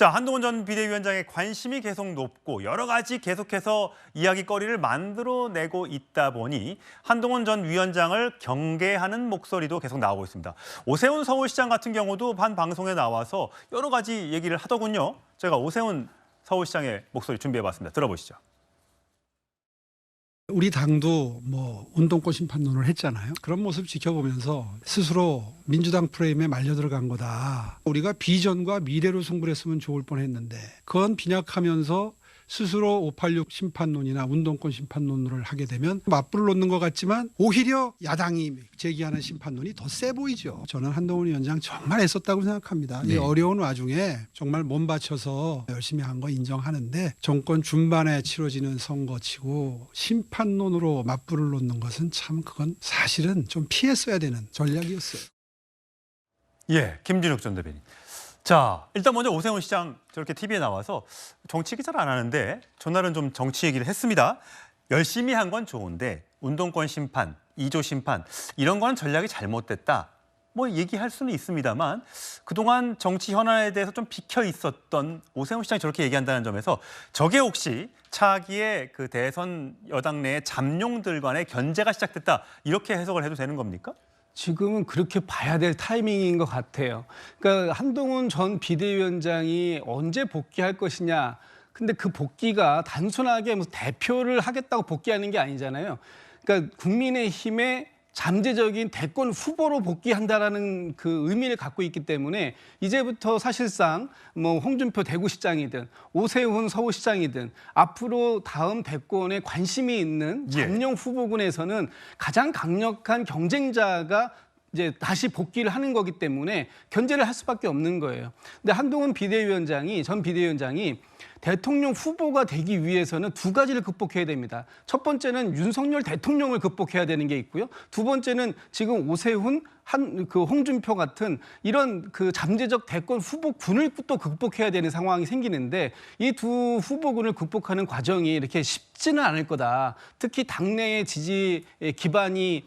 자, 한동훈 전 비대위원장의 관심이 계속 높고 여러 가지 계속해서 이야기거리를 만들어내고 있다 보니 한동훈 전 위원장을 경계하는 목소리도 계속 나오고 있습니다. 오세훈 서울시장 같은 경우도 한 방송에 나와서 여러 가지 얘기를 하더군요. 저희가 오세훈 서울시장의 목소리 준비해봤습니다. 들어보시죠. 우리 당도 운동권 심판론을 했잖아요. 그런 모습 지켜보면서 스스로 민주당 프레임에 말려 들어간 거다. 우리가 비전과 미래로 승부를 했으면 좋을 뻔했는데 그건 빈약하면서 스스로 586 심판론이나 운동권 심판론을 하게 되면 맞불을 놓는 것 같지만 오히려 야당이 제기하는 심판론이 더 세 보이죠. 저는 한동훈 위원장 정말 애썼다고 생각합니다. 이 어려운 와중에 정말 몸 바쳐서 열심히 한 거 인정하는데 정권 중반에 치러지는 선거치고 심판론으로 맞불을 놓는 것은 참 그건 사실은 좀 피했어야 되는 전략이었어요. 예, 김진욱 전 대변인. 자, 일단 먼저 오세훈 시장 저렇게 TV에 나와서 정치 얘기 잘 안 하는데 전날은 좀 정치 얘기를 했습니다. 열심히 한 건 좋은데 운동권 심판, 2조 심판 이런 거는 전략이 잘못됐다. 얘기할 수는 있습니다만 그동안 정치 현안에 대해서 좀 비켜 있었던 오세훈 시장이 저렇게 얘기한다는 점에서 저게 혹시 차기의 그 대선 여당 내의 잠룡들 간의 견제가 시작됐다. 이렇게 해석을 해도 되는 겁니까? 지금은 그렇게 봐야 될 타이밍인 것 같아요. 그러니까 한동훈 전 비대위원장이 언제 복귀할 것이냐. 근데 그 복귀가 단순하게 대표를 하겠다고 복귀하는 게 아니잖아요. 그러니까 국민의힘의 잠재적인 대권 후보로 복귀한다라는 그 의미를 갖고 있기 때문에 이제부터 사실상 홍준표 대구시장이든 오세훈 서울시장이든 앞으로 다음 대권에 관심이 있는 잠룡 후보군에서는 가장 강력한 경쟁자가 이제 다시 복귀를 하는 거기 때문에 견제를 할 수밖에 없는 거예요. 근데 한동훈 전 비대위원장이 대통령 후보가 되기 위해서는 두 가지를 극복해야 됩니다. 첫 번째는 윤석열 대통령을 극복해야 되는 게 있고요. 두 번째는 지금 오세훈, 홍준표 같은 이런 그 잠재적 대권 후보군을 또 극복해야 되는 상황이 생기는데 이 두 후보군을 극복하는 과정이 이렇게 쉽지는 않을 거다. 특히 당내의 지지 기반이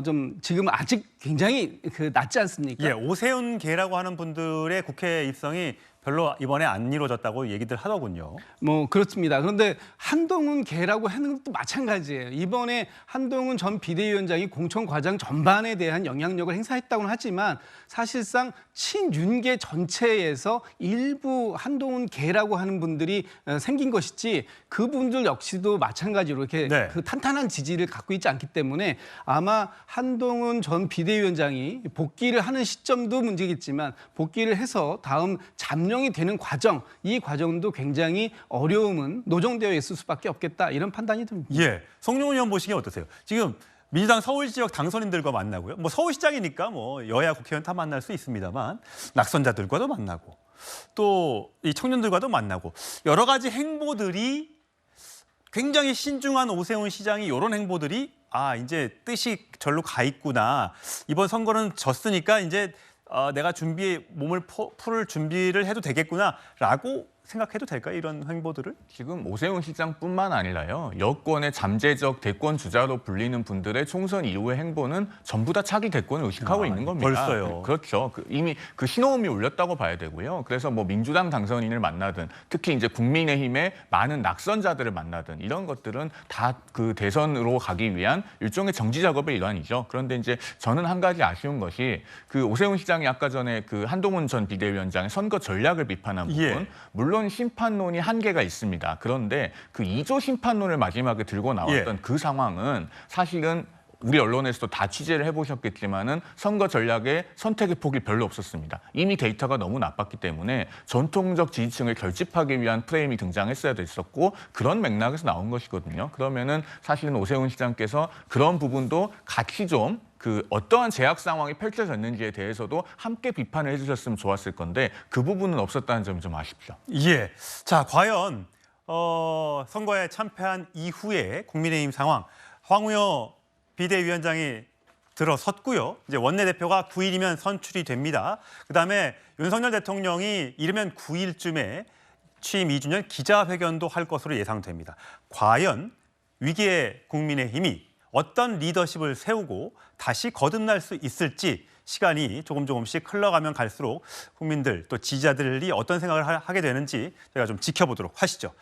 좀 지금 아직 굉장히 낮지 않습니까? 예, 오세훈계라고 하는 분들의 국회 입성이 별로 이번에 안 이루어졌다고 얘기들 하더군요. 그렇습니다. 그런데 한동훈계라고 하는 것도 마찬가지예요. 이번에 한동훈 전 비대위원장이 공천 과정 전반에 대한 영향력을 행사했다고는 하지만 사실상 친윤계 전체에서 일부 한동훈계라고 하는 분들이 생긴 것이지 그분들 역시도 마찬가지로 이렇게 그 탄탄한 지지를 갖고 있지 않기 때문에 아마 한동훈 전 비대위원장이 복귀를 하는 시점도 문제겠지만 복귀를 해서 다음 잠룡이 되는 과정, 이 과정도 굉장히 어려움은 노정되어 있을 수밖에 없겠다 이런 판단이 듭니다. 예, 송영훈 의원 보시기에 어떠세요? 지금 민주당 서울 지역 당선인들과 만나고요. 서울시장이니까 여야 국회의원 다 만날 수 있습니다만 낙선자들과도 만나고 또 이 청년들과도 만나고 여러 가지 행보들이 굉장히 신중한 오세훈 시장이 이런 행보들이 이제 뜻이 절로 가 있구나. 이번 선거는 졌으니까 이제 내가 몸을 풀을 준비를 해도 되겠구나라고 생각해도 될까요? 이런 행보들을? 지금 오세훈 시장뿐만 아니라요. 여권의 잠재적 대권 주자로 불리는 분들의 총선 이후의 행보는 전부 다 차기 대권을 의식하고 있는 겁니다. 벌써요. 그렇죠. 이미 그 신호음이 울렸다고 봐야 되고요. 그래서 민주당 당선인을 만나든 특히 이제 국민의힘의 많은 낙선자들을 만나든 이런 것들은 다 그 대선으로 가기 위한 일종의 정지 작업의 일환이죠. 그런데 이제 저는 한 가지 아쉬운 것이 그 오세훈 시장이 아까 전에 그 한동훈 전 비대위원장의 선거 전략을 비판한 부분, 물론 심판론이 한계가 있습니다. 그런데 그 2조 심판론을 마지막에 들고 나왔던 그 상황은 사실은 우리 언론에서도 다 취재를 해보셨겠지만은 선거 전략의 선택의 폭이 별로 없었습니다. 이미 데이터가 너무 나빴기 때문에 전통적 지지층을 결집하기 위한 프레임이 등장했어야 됐었고 그런 맥락에서 나온 것이거든요. 그러면은 사실은 오세훈 시장께서 그런 부분도 같이 좀 어떠한 제약 상황이 펼쳐졌는지에 대해서도 함께 비판을 해주셨으면 좋았을 건데 그 부분은 없었다는 점이 좀 아쉽죠. 예. 자, 과연 선거에 참패한 이후에 국민의힘 상황, 황우여 비대위원장이 들어섰고요. 이제 원내대표가 9일이면 선출이 됩니다. 그다음에 윤석열 대통령이 이르면 9일쯤에 취임 2주년 기자회견도 할 것으로 예상됩니다. 과연 위기의 국민의힘이 어떤 리더십을 세우고 다시 거듭날 수 있을지 시간이 조금씩 흘러가면 갈수록 국민들 또 지지자들이 어떤 생각을 하게 되는지 저희가 좀 지켜보도록 하시죠.